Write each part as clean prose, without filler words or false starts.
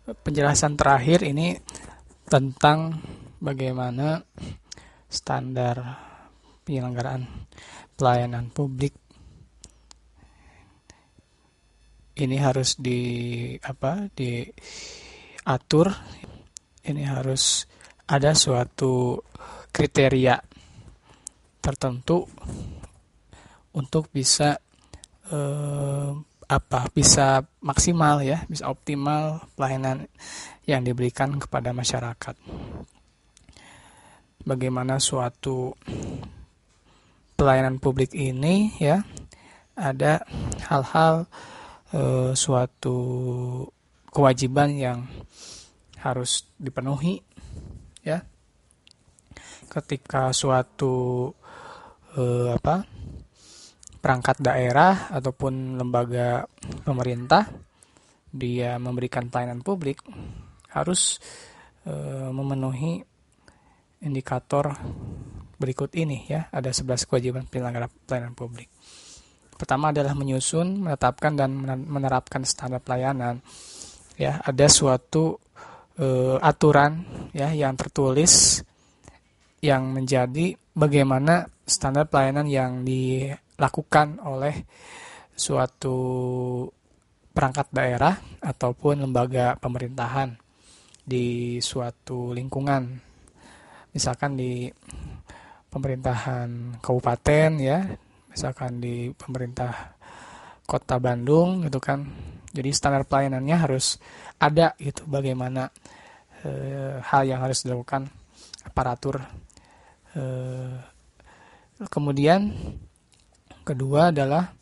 penjelasan terakhir ini tentang bagaimana standar penyelenggaraan pelayanan publik ini harus diatur. Ini harus ada suatu kriteria tertentu untuk bisa bisa maksimal ya, bisa optimal pelayanan yang diberikan kepada masyarakat. Bagaimana suatu pelayanan publik ini ya, ada hal-hal suatu kewajiban yang harus dipenuhi ya. Ketika suatu perangkat daerah ataupun lembaga pemerintah dia memberikan pelayanan publik harus memenuhi indikator berikut ini ya. Ada 11 kewajiban penyelenggara pelayanan publik. Pertama adalah menyusun, menetapkan dan menerapkan standar pelayanan. Ya, ada suatu aturan ya yang tertulis yang menjadi bagaimana standar pelayanan yang dilakukan oleh suatu perangkat daerah ataupun lembaga pemerintahan di suatu lingkungan. Misalkan di pemerintahan kabupaten ya, misalkan di pemerintah Kota Bandung gitu kan. Jadi standar pelayanannya harus ada gitu, bagaimana hal yang harus dilakukan aparatur. Kemudian kedua adalah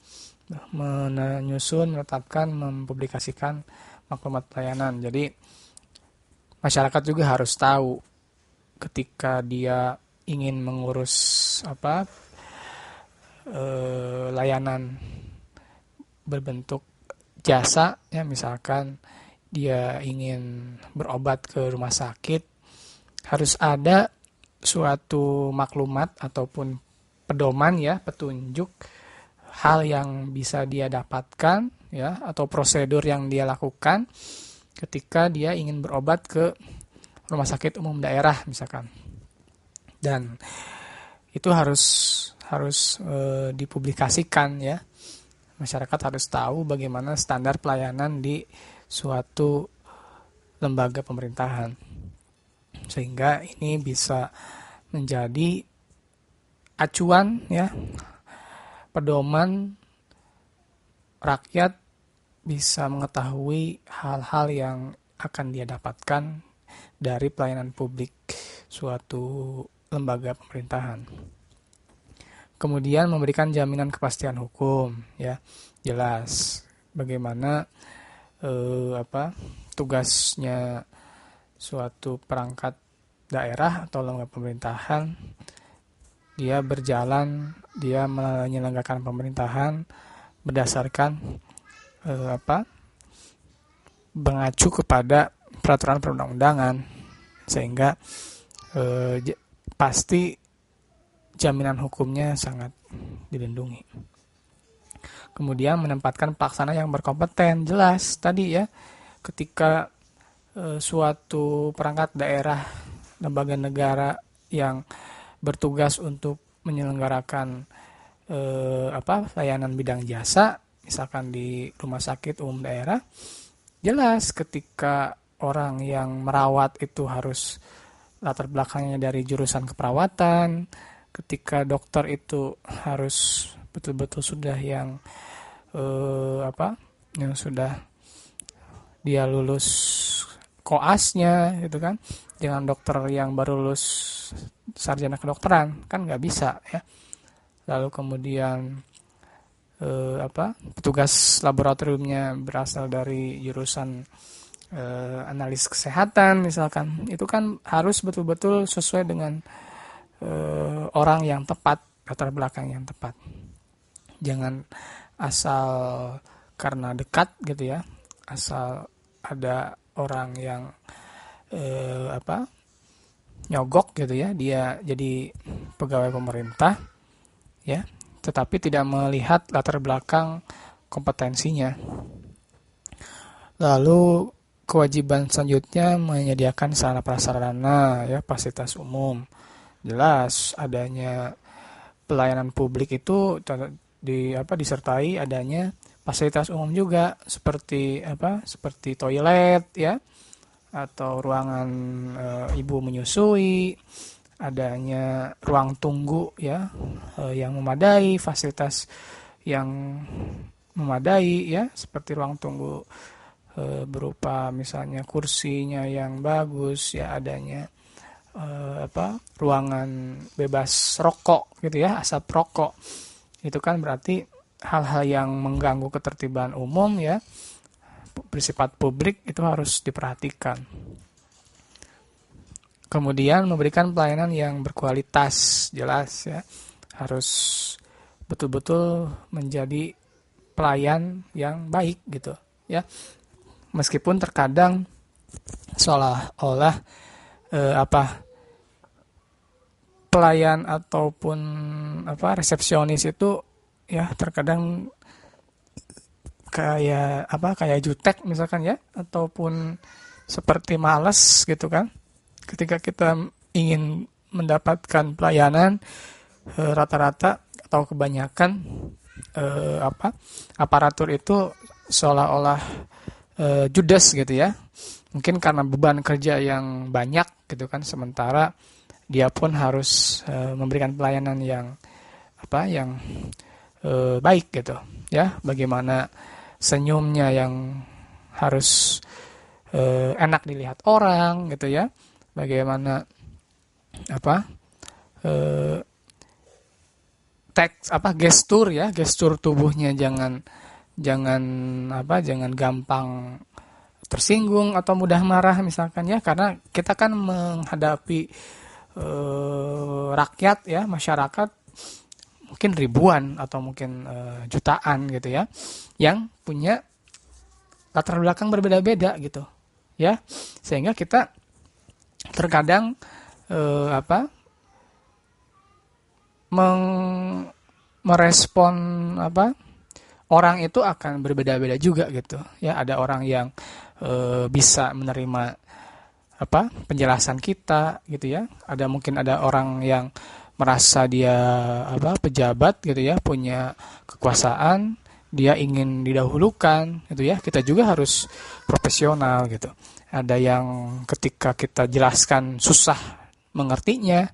menyusun, menetapkan, mempublikasikan maklumat pelayanan. Jadi masyarakat juga harus tahu ketika dia ingin mengurus layanan berbentuk jasa ya, misalkan dia ingin berobat ke rumah sakit, harus ada suatu maklumat ataupun pedoman ya, petunjuk hal yang bisa dia dapatkan ya, atau prosedur yang dia lakukan ketika dia ingin berobat ke rumah sakit umum daerah misalkan. Dan itu harus dipublikasikan ya. Masyarakat harus tahu bagaimana standar pelayanan di suatu lembaga pemerintahan, sehingga ini bisa menjadi acuan ya, pedoman rakyat bisa mengetahui hal-hal yang akan dia dapatkan dari pelayanan publik suatu lembaga pemerintahan. Kemudian memberikan jaminan kepastian hukum ya, jelas bagaimana tugasnya suatu perangkat daerah atau lembaga pemerintahan, dia berjalan, dia menyelenggarakan pemerintahan berdasarkan mengacu kepada peraturan perundang-undangan, sehingga pasti jaminan hukumnya sangat dilindungi. Kemudian menempatkan pelaksana yang berkompeten, jelas tadi ya, ketika suatu perangkat daerah, lembaga negara yang bertugas untuk menyelenggarakan layanan bidang jasa, misalkan di rumah sakit umum daerah, jelas ketika orang yang merawat itu harus latar belakangnya dari jurusan keperawatan, ketika dokter itu harus betul-betul sudah yang sudah dia lulus koasnya gitu kan, jangan dokter yang baru lulus sarjana kedokteran, kan nggak bisa ya. Lalu kemudian petugas laboratoriumnya berasal dari jurusan analis kesehatan misalkan, itu kan harus betul-betul sesuai dengan orang yang tepat, latar belakang yang tepat. Jangan asal karena dekat gitu ya, asal ada orang yang nyogok gitu ya, dia jadi pegawai pemerintah ya, tetapi tidak melihat latar belakang kompetensinya. Lalu kewajiban selanjutnya menyediakan sarana prasarana ya, fasilitas umum. Jelas adanya pelayanan publik itu disertai adanya fasilitas umum juga seperti toilet ya, atau ruangan ibu menyusui, adanya ruang tunggu ya yang memadai, fasilitas yang memadai ya, seperti ruang tunggu berupa misalnya kursinya yang bagus ya, adanya ruangan bebas rokok gitu ya, asap rokok. Itu kan berarti hal-hal yang mengganggu ketertiban umum ya, bersifat publik, itu harus diperhatikan. Kemudian memberikan pelayanan yang berkualitas, jelas ya, harus betul-betul menjadi pelayan yang baik gitu ya. Meskipun terkadang seolah-olah pelayan ataupun resepsionis itu ya terkadang kayak jutek misalkan ya, ataupun seperti malas gitu kan. Ketika kita ingin mendapatkan pelayanan, rata-rata atau kebanyakan aparatur itu seolah-olah judes gitu ya. Mungkin karena beban kerja yang banyak gitu kan, sementara dia pun harus memberikan pelayanan yang baik gitu ya. Bagaimana senyumnya yang harus enak dilihat orang gitu ya. Bagaimana gestur tubuhnya jangan gampang tersinggung atau mudah marah misalkan ya, karena kita kan menghadapi rakyat ya, masyarakat mungkin ribuan atau mungkin jutaan gitu ya, yang punya latar belakang berbeda-beda gitu ya, sehingga kita terkadang merespon orang itu akan berbeda-beda juga gitu ya. Ada orang yang bisa menerima penjelasan kita gitu ya. Mungkin ada orang yang merasa dia pejabat gitu ya, punya kekuasaan, dia ingin didahulukan gitu ya. Kita juga harus profesional gitu. Ada yang ketika kita jelaskan susah mengertinya,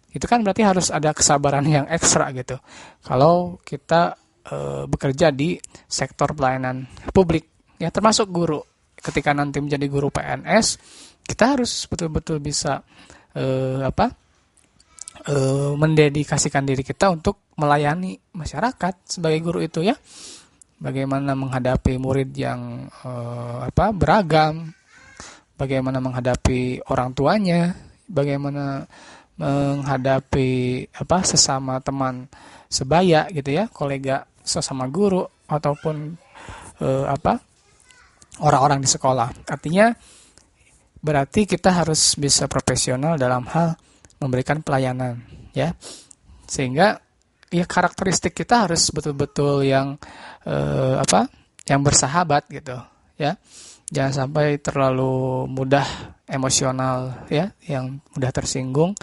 itu kan berarti harus ada kesabaran yang ekstra gitu. Kalau kita bekerja di sektor pelayanan publik ya, termasuk guru. Ketika nanti menjadi guru PNS, kita harus betul-betul bisa mendedikasikan diri kita untuk melayani masyarakat sebagai guru itu ya. Bagaimana menghadapi murid yang beragam, bagaimana menghadapi orang tuanya, bagaimana menghadapi sesama teman sebaya gitu ya, kolega sesama guru, ataupun orang-orang di sekolah. Artinya berarti kita harus bisa profesional dalam hal memberikan pelayanan ya, sehingga ya karakteristik kita harus betul-betul yang yang bersahabat gitu ya. Jangan sampai terlalu mudah emosional ya, yang mudah tersinggung.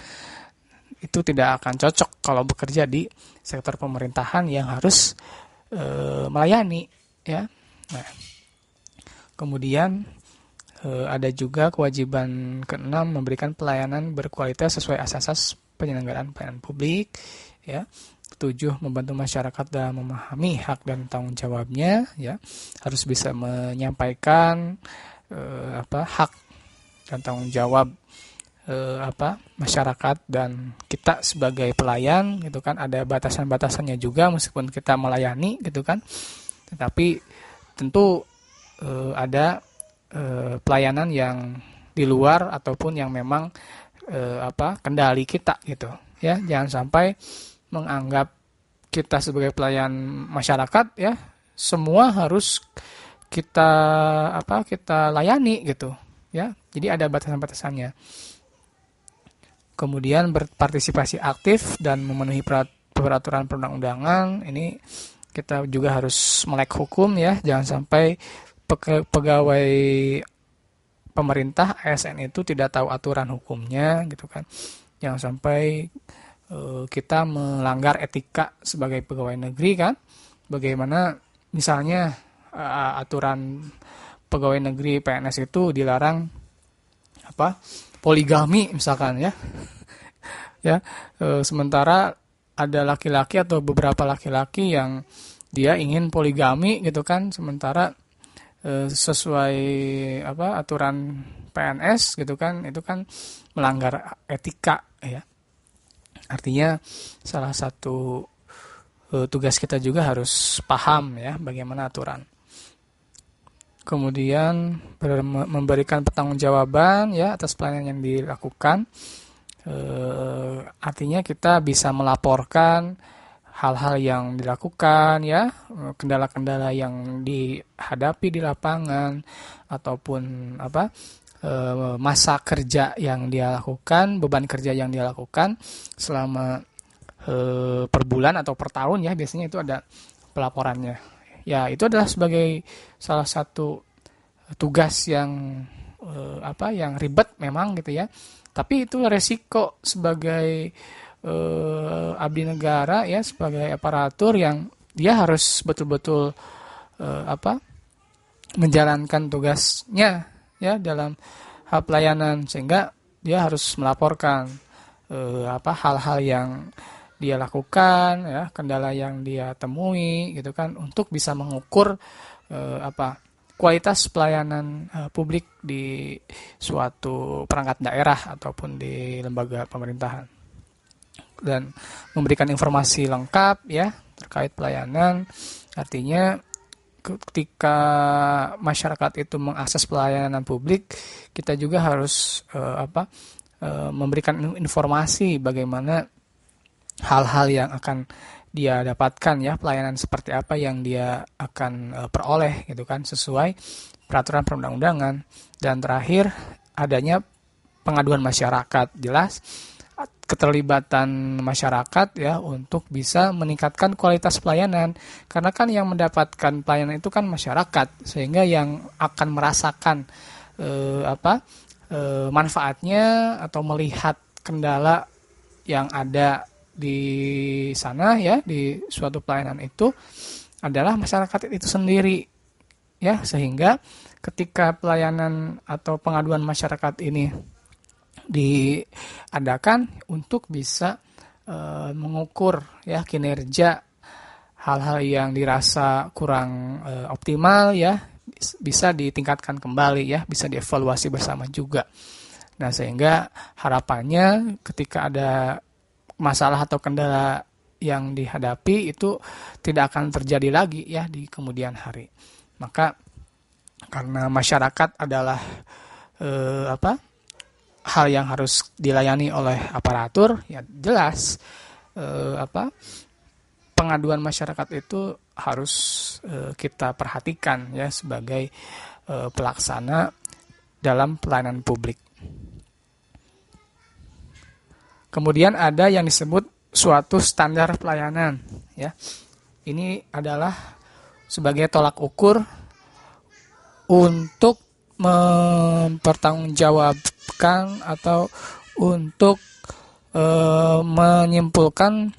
Itu tidak akan cocok kalau bekerja di sektor pemerintahan yang harus melayani ya. Nah, kemudian ada juga kewajiban ke-6, memberikan pelayanan berkualitas sesuai asas penyelenggaraan pelayanan publik ya. 7, membantu masyarakat dalam memahami hak dan tanggung jawabnya ya. Harus bisa menyampaikan hak dan tanggung jawab masyarakat dan kita sebagai pelayan gitu kan. Ada batasan-batasannya juga meskipun kita melayani gitu kan. Tetapi tentu ada pelayanan yang di luar ataupun yang memang kendali kita gitu ya. Jangan sampai menganggap kita sebagai pelayan masyarakat ya semua harus kita layani gitu ya. Jadi ada batasan-batasannya. Kemudian berpartisipasi aktif dan memenuhi peraturan perundang-undangan. Ini kita juga harus melek hukum ya. Jangan sampai pegawai pemerintah, ASN itu tidak tahu aturan hukumnya gitu kan. Jangan sampai kita melanggar etika sebagai pegawai negeri kan. Bagaimana misalnya aturan pegawai negeri PNS itu dilarang poligami misalkan ya. Ya, sementara ada laki-laki atau beberapa laki-laki yang dia ingin poligami gitu kan, sementara sesuai aturan PNS gitu kan, itu kan melanggar etika ya. Artinya salah satu tugas kita juga harus paham ya bagaimana aturan. Kemudian memberikan pertanggungjawaban ya atas pelayanan yang dilakukan. Artinya kita bisa melaporkan hal-hal yang dilakukan ya, kendala-kendala yang dihadapi di lapangan ataupun masa kerja yang dia lakukan, beban kerja yang dia lakukan selama per bulan atau per tahun ya, biasanya itu ada pelaporannya. Ya, itu adalah sebagai salah satu tugas yang yang ribet memang gitu ya. Tapi itu resiko sebagai abdi negara ya, sebagai aparatur yang dia harus betul-betul menjalankan tugasnya ya dalam hal pelayanan, sehingga dia harus melaporkan hal-hal yang dia lakukan ya, kendala yang dia temui gitu kan, untuk bisa mengukur kualitas pelayanan publik di suatu perangkat daerah ataupun di lembaga pemerintahan, dan memberikan informasi lengkap ya terkait pelayanan. Artinya ketika masyarakat itu mengakses pelayanan publik, kita juga harus memberikan informasi bagaimana hal-hal yang akan dia dapatkan ya, pelayanan seperti apa yang dia akan peroleh gitu kan, sesuai peraturan perundang-undangan. Dan terakhir, adanya pengaduan masyarakat. Jelas keterlibatan masyarakat ya untuk bisa meningkatkan kualitas pelayanan, karena kan yang mendapatkan pelayanan itu kan masyarakat, sehingga yang akan merasakan manfaatnya atau melihat kendala yang ada di sana ya, di suatu pelayanan itu adalah masyarakat itu sendiri ya, sehingga ketika pelayanan atau pengaduan masyarakat ini diadakan untuk bisa mengukur ya kinerja hal-hal yang dirasa kurang optimal ya, bisa ditingkatkan kembali ya, bisa dievaluasi bersama juga. Nah, sehingga harapannya ketika ada masalah atau kendala yang dihadapi itu tidak akan terjadi lagi ya di kemudian hari. Maka karena masyarakat adalah hal yang harus dilayani oleh aparatur, ya jelas pengaduan masyarakat itu harus kita perhatikan ya sebagai pelaksana dalam pelayanan publik. Kemudian ada yang disebut suatu standar pelayanan ya. Ini adalah sebagai tolak ukur untuk mempertanggungjawabkan atau untuk menyimpulkan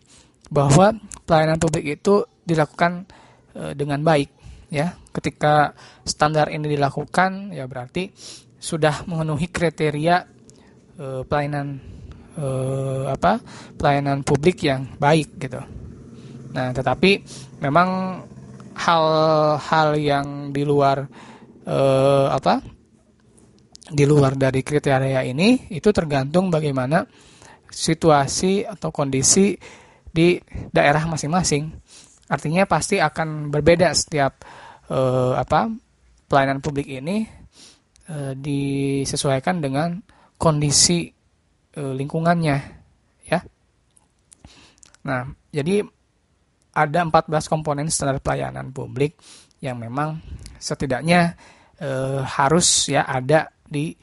bahwa pelayanan publik itu dilakukan dengan baik ya. Ketika standar ini dilakukan ya berarti sudah memenuhi kriteria pelayanan publik yang baik gitu. Nah, tetapi memang hal-hal yang di luar di luar dari kriteria ini itu tergantung bagaimana situasi atau kondisi di daerah masing-masing. Artinya pasti akan berbeda setiap pelayanan publik ini disesuaikan dengan kondisi lingkungannya ya. Nah, jadi ada 14 komponen standar pelayanan publik yang memang setidaknya harus ya ada di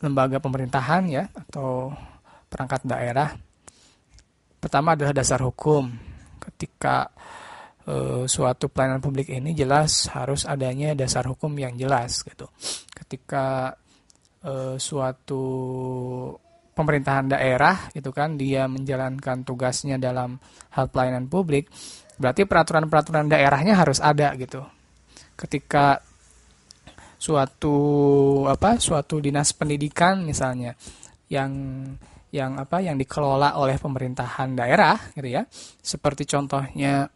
lembaga pemerintahan ya atau perangkat daerah. Pertama adalah dasar hukum. Ketika suatu pelayanan publik ini jelas harus adanya dasar hukum yang jelas gitu. Ketika suatu pemerintahan daerah gitu kan dia menjalankan tugasnya dalam hal pelayanan publik, berarti peraturan-peraturan daerahnya harus ada gitu. Ketika suatu dinas pendidikan misalnya yang dikelola oleh pemerintahan daerah gitu ya, seperti contohnya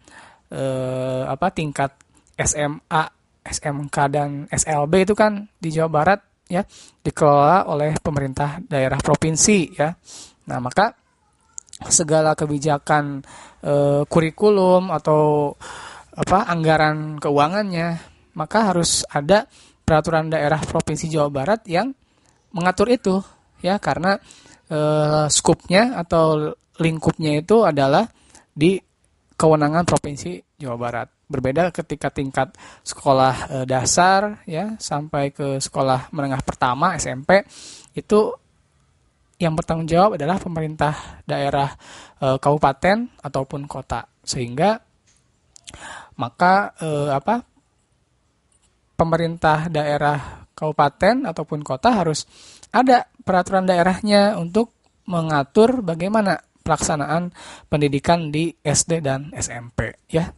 tingkat SMA, SMK dan SLB itu kan di Jawa Barat ya dikelola oleh pemerintah daerah provinsi ya. Nah, maka segala kebijakan kurikulum atau anggaran keuangannya, maka harus ada peraturan daerah provinsi Jawa Barat yang mengatur itu ya, karena skupnya atau lingkupnya itu adalah di kewenangan provinsi Jawa Barat. Berbeda ketika tingkat sekolah dasar ya sampai ke sekolah menengah pertama SMP, itu yang bertanggung jawab adalah pemerintah daerah kabupaten ataupun kota. Sehingga maka pemerintah daerah kabupaten ataupun kota harus ada peraturan daerahnya untuk mengatur bagaimana pelaksanaan pendidikan di SD dan SMP ya.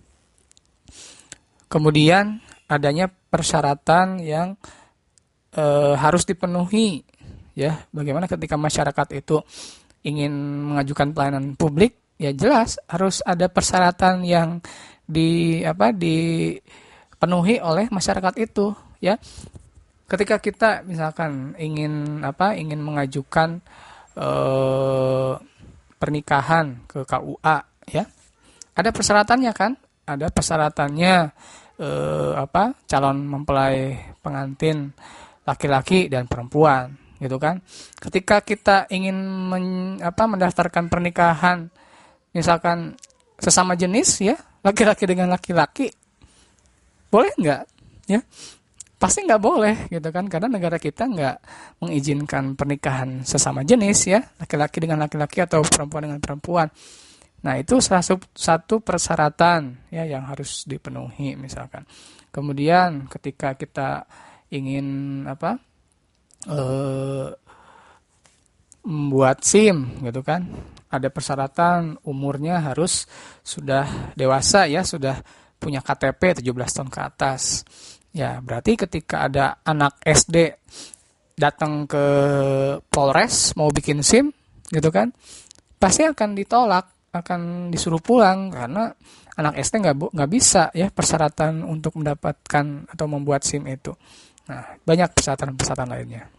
Kemudian adanya persyaratan yang harus dipenuhi ya. Bagaimana ketika masyarakat itu ingin mengajukan pelayanan publik, ya jelas harus ada persyaratan yang dipenuhi oleh masyarakat itu ya. Ketika kita misalkan ingin mengajukan pernikahan ke KUA ya, ada persyaratannya kan, ada persyaratannya calon mempelai pengantin laki-laki dan perempuan gitu kan. Ketika kita ingin mendaftarkan pernikahan misalkan sesama jenis ya, laki-laki dengan laki-laki, boleh nggak ya? Pasti nggak boleh gitu kan, karena negara kita nggak mengizinkan pernikahan sesama jenis ya, laki-laki dengan laki-laki atau perempuan dengan perempuan. Nah, itu salah satu persyaratan ya yang harus dipenuhi misalkan. Kemudian ketika kita ingin membuat SIM gitu kan, ada persyaratan umurnya harus sudah dewasa ya, sudah punya KTP 17 tahun ke atas. Ya, berarti ketika ada anak SD datang ke Polres mau bikin SIM gitu kan, pasti akan ditolak, akan disuruh pulang karena anak SD nggak bisa ya persyaratan untuk mendapatkan atau membuat SIM itu. Nah, banyak persyaratan-persyaratan lainnya.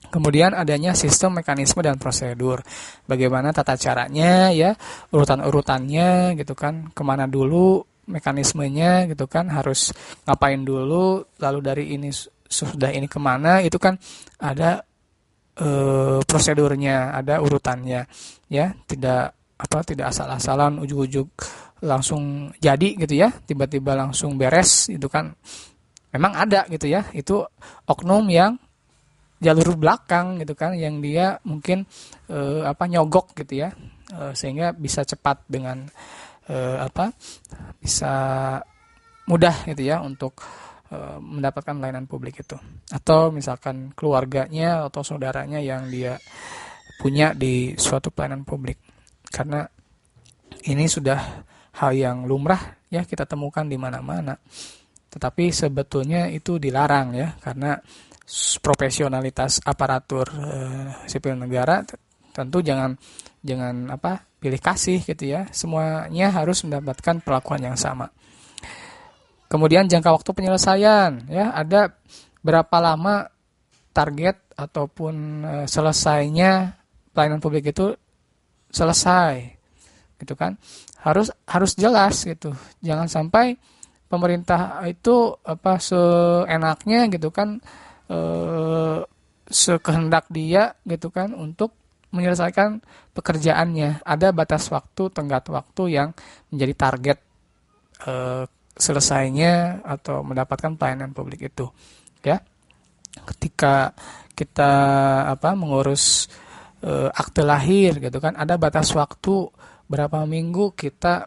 Kemudian adanya sistem, mekanisme, dan prosedur. Bagaimana tata caranya ya, urutan-urutannya gitu kan, kemana dulu mekanismenya gitu kan, harus ngapain dulu, lalu dari ini sudah ini kemana, itu kan ada prosedurnya, ada urutannya ya, tidak asal-asalan ujug-ujug langsung jadi gitu ya, tiba-tiba langsung beres itu kan. Memang ada gitu ya, itu oknum yang jalur belakang gitu kan, yang dia mungkin nyogok gitu ya, sehingga bisa cepat dengan bisa mudah gitu ya untuk mendapatkan layanan publik itu. Atau misalkan keluarganya atau saudaranya yang dia punya di suatu pelayanan publik. Karena ini sudah hal yang lumrah ya kita temukan di mana-mana. Tetapi sebetulnya itu dilarang ya, karena profesionalitas aparatur sipil negara tentu jangan pilih kasih gitu ya. Semuanya harus mendapatkan perlakuan yang sama. Kemudian jangka waktu penyelesaian ya, ada berapa lama target ataupun selesainya pelayanan publik itu selesai gitu kan. Harus jelas gitu. Jangan sampai pemerintah itu seenaknya gitu kan, sekehendak dia gitu kan untuk menyelesaikan pekerjaannya. Ada batas waktu, tenggat waktu yang menjadi target selesainya atau mendapatkan pelayanan publik itu ya. Ketika kita mengurus akte lahir gitu kan, ada batas waktu berapa minggu kita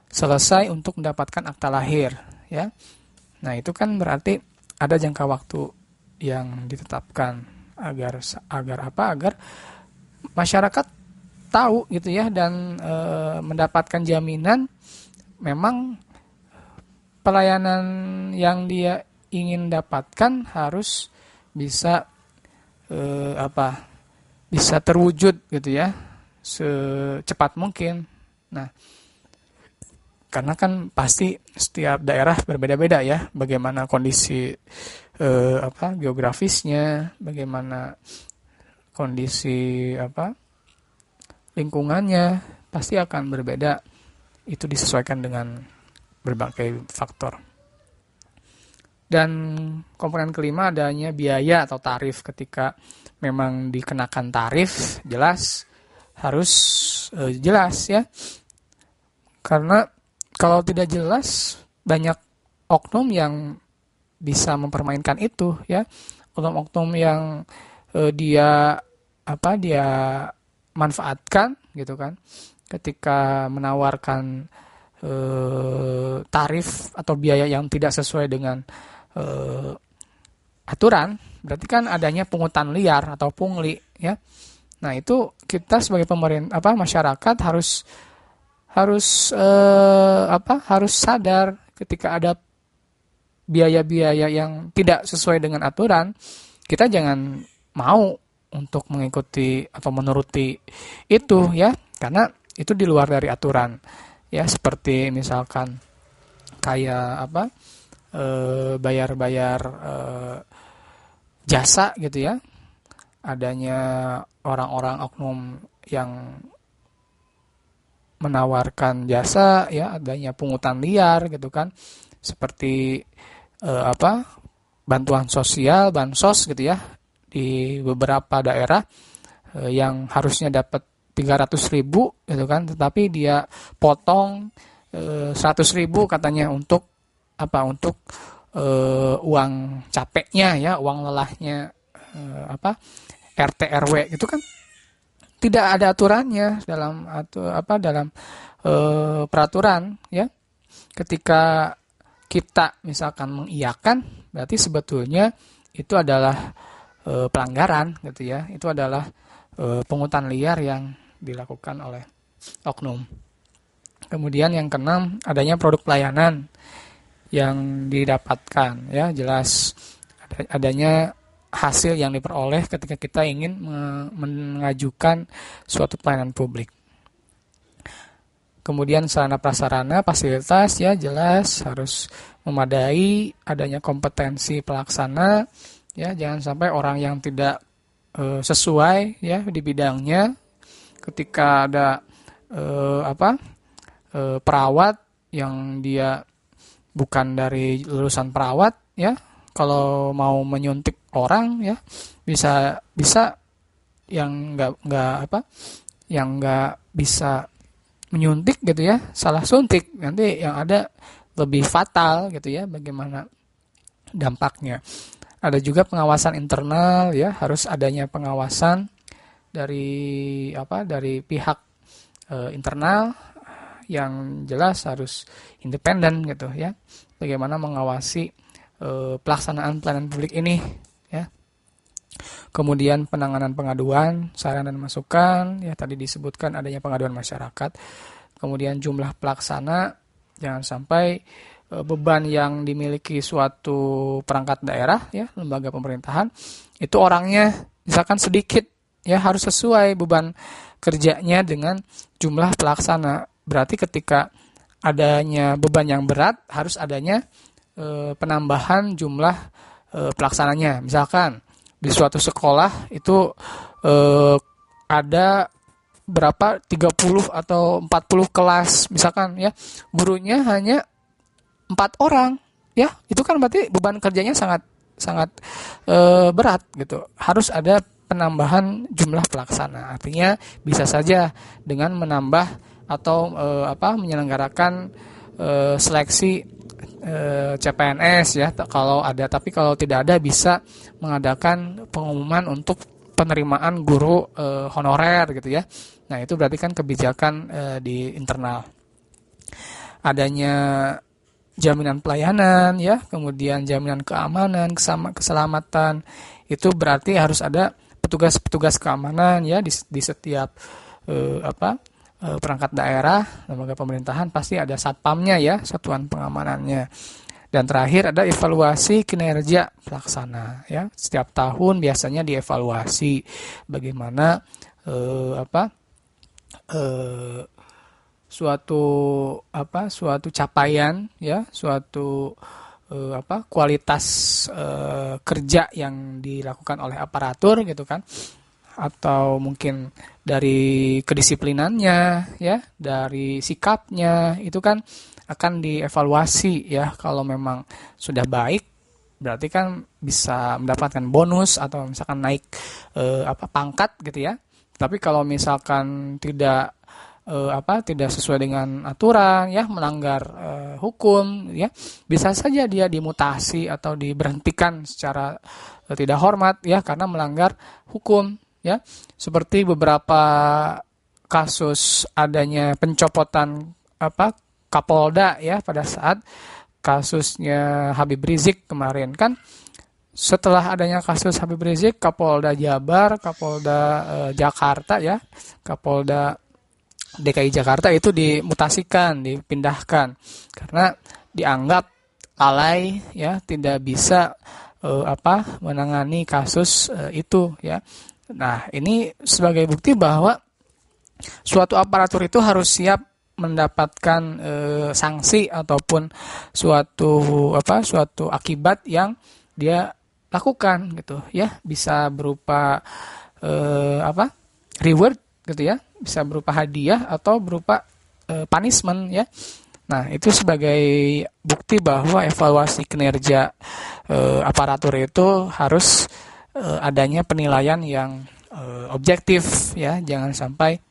selesai untuk mendapatkan akta lahir, ya. Nah, itu kan berarti ada jangka waktu yang ditetapkan agar masyarakat tahu gitu ya, dan mendapatkan jaminan memang pelayanan yang dia ingin dapatkan harus bisa bisa terwujud gitu ya, secepat mungkin. Nah, karena kan pasti setiap daerah berbeda-beda ya, bagaimana kondisi geografisnya, bagaimana kondisi lingkungannya, pasti akan berbeda. Itu disesuaikan dengan berbagai faktor. Dan komponen kelima adanya biaya atau tarif. Ketika memang dikenakan tarif, jelas harus jelas ya. Karena kalau tidak jelas, banyak oknum yang bisa mempermainkan itu ya. Oknum-oknum yang dia manfaatkan gitu kan. Ketika menawarkan tarif atau biaya yang tidak sesuai dengan aturan, berarti kan adanya pungutan liar atau pungli ya. Nah, itu kita sebagai masyarakat harus sadar ketika ada biaya-biaya yang tidak sesuai dengan aturan, kita jangan mau untuk mengikuti atau menuruti itu ya, karena itu di luar dari aturan ya. Seperti misalkan kayak bayar-bayar jasa gitu ya, adanya orang-orang oknum yang menawarkan jasa ya, adanya pungutan liar gitu kan, seperti bantuan sosial, bansos gitu ya, di beberapa daerah yang harusnya dapat 300.000 gitu kan, tetapi dia potong 100.000 katanya untuk uang capeknya ya, uang lelahnya RT RW itu kan tidak ada aturannya dalam peraturan ya. Ketika kita misalkan mengiyakan, berarti sebetulnya itu adalah pelanggaran gitu ya. Itu adalah pungutan liar yang dilakukan oleh oknum. Kemudian yang keenam, adanya produk pelayanan yang didapatkan ya, jelas adanya hasil yang diperoleh ketika kita ingin mengajukan suatu pelayanan publik. Kemudian sarana prasarana fasilitas ya, jelas harus memadai, adanya kompetensi pelaksana ya, jangan sampai orang yang tidak sesuai ya di bidangnya, ketika ada perawat yang dia bukan dari lulusan perawat ya, kalau mau menyuntik orang ya, bisa yang nggak bisa menyuntik gitu ya, salah suntik, nanti yang ada lebih fatal gitu ya, bagaimana dampaknya. Ada juga pengawasan internal ya, harus adanya pengawasan dari pihak internal yang jelas harus independen gitu ya, bagaimana mengawasi pelaksanaan pelayanan publik ini ya. Kemudian penanganan pengaduan, saran dan masukan ya, tadi disebutkan adanya pengaduan masyarakat. Kemudian jumlah pelaksana, jangan sampai beban yang dimiliki suatu perangkat daerah ya, lembaga pemerintahan, itu orangnya misalkan sedikit ya, harus sesuai beban kerjanya dengan jumlah pelaksana. Berarti ketika adanya beban yang berat, harus adanya penambahan jumlah pelaksananya. Misalkan di suatu sekolah itu ada berapa 30 atau 40 kelas misalkan ya, gurunya hanya 4 orang ya, itu kan berarti beban kerjanya sangat berat gitu. Harus ada penambahan jumlah pelaksana. Artinya bisa saja dengan menambah atau menyelenggarakan seleksi CPNS ya kalau ada, tapi kalau tidak ada bisa mengadakan pengumuman untuk penerimaan guru honorer gitu ya. Nah, itu berarti kan kebijakan di internal. adanya jaminan pelayanan ya, kemudian jaminan keamanan, keselamatan, itu berarti harus ada petugas-petugas keamanan ya di setiap perangkat daerah, lembaga pemerintahan pasti ada satpamnya ya, satuan pengamanannya. Dan terakhir ada evaluasi kinerja pelaksana ya. Setiap tahun biasanya dievaluasi bagaimana suatu capaian ya, suatu kualitas kerja yang dilakukan oleh aparatur gitu kan, atau mungkin dari kedisiplinannya ya, dari sikapnya, itu kan akan dievaluasi ya. Kalau memang sudah baik berarti kan bisa mendapatkan bonus atau misalkan naik pangkat gitu ya. Tapi kalau misalkan tidak sesuai dengan aturan ya, melanggar hukum ya, bisa saja dia dimutasi atau diberhentikan secara tidak hormat ya, karena melanggar hukum ya. Seperti beberapa kasus adanya pencopotan Kapolda ya, pada saat kasusnya Habib Rizik kemarin kan. Setelah adanya kasus Habib Rizik, Kapolda Jabar, Kapolda Jakarta ya, Kapolda DKI Jakarta itu dimutasikan, dipindahkan karena dianggap lalai ya, tidak bisa menangani kasus itu ya. Nah, ini sebagai bukti bahwa suatu aparatur itu harus siap mendapatkan sanksi ataupun suatu akibat yang dia lakukan gitu ya, bisa berupa reward gitu ya, bisa berupa hadiah atau berupa punishment ya. Nah, itu sebagai bukti bahwa evaluasi kinerja aparatur itu harus adanya penilaian yang objektif ya, jangan sampai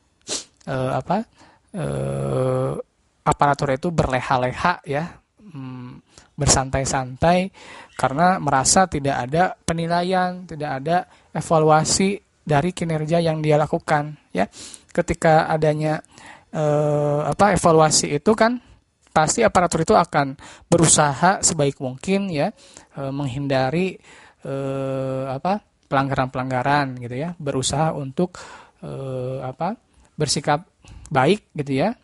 aparatur itu berleha-leha ya, bersantai-santai karena merasa tidak ada penilaian, tidak ada evaluasi dari kinerja yang dia lakukan ya. Ketika adanya evaluasi itu kan pasti aparatur itu akan berusaha sebaik mungkin ya, menghindari pelanggaran-pelanggaran gitu ya, berusaha untuk bersikap baik gitu ya,